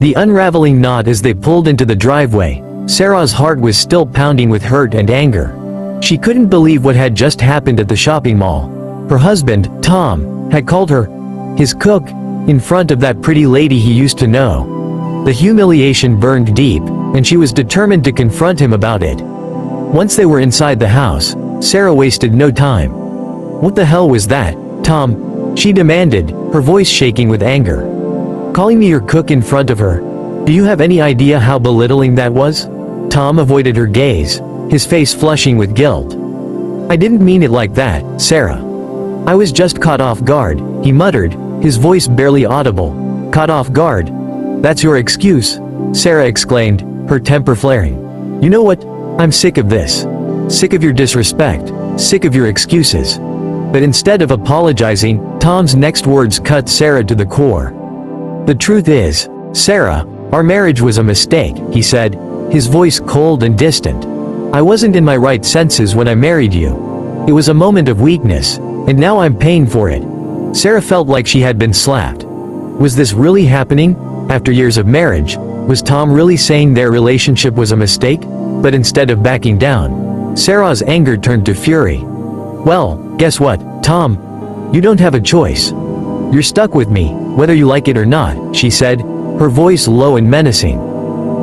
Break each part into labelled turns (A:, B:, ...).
A: The unraveling knot as they pulled into the driveway. Sarah's heart was still pounding with hurt and anger. She couldn't believe what had just happened at the shopping mall. Her husband, Tom, had called her his cook in front of that pretty lady he used to know. The humiliation burned deep, and she was determined to confront him about it. Once they were inside the house, Sarah wasted no time. "What the hell was that, Tom?" she demanded, her voice shaking with anger. "Calling me your cook in front of her? Do you have any idea how belittling that was?" Tom avoided her gaze, his face flushing with guilt. "I didn't mean it like that, Sarah. I was just caught off guard," he muttered, his voice barely audible. "Caught off guard? That's your excuse?" Sarah exclaimed, her temper flaring. "You know what? I'm sick of this. Sick of your disrespect. Sick of your excuses." But instead of apologizing, Tom's next words cut Sarah to the core. "The truth is, Sarah, our marriage was a mistake," he said, his voice cold and distant. "I wasn't in my right senses when I married you. It was a moment of weakness, and now I'm paying for it." Sarah felt like she had been slapped. Was this really happening? After years of marriage, was Tom really saying their relationship was a mistake? But instead of backing down, Sarah's anger turned to fury. "Well, guess what, Tom? You don't have a choice. You're stuck with me, whether you like it or not," she said, her voice low and menacing.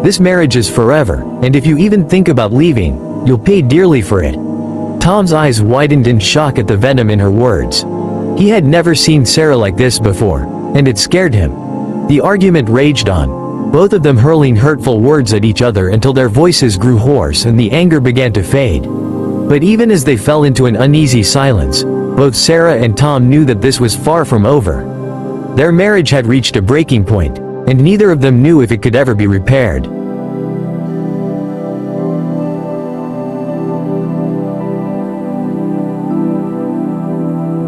A: "This marriage is forever, and if you even think about leaving, you'll pay dearly for it." Tom's eyes widened in shock at the venom in her words. He had never seen Sarah like this before, and it scared him. The argument raged on, both of them hurling hurtful words at each other until their voices grew hoarse and the anger began to fade. But even as they fell into an uneasy silence, both Sarah and Tom knew that this was far from over. Their marriage had reached a breaking point, and neither of them knew if it could ever be repaired.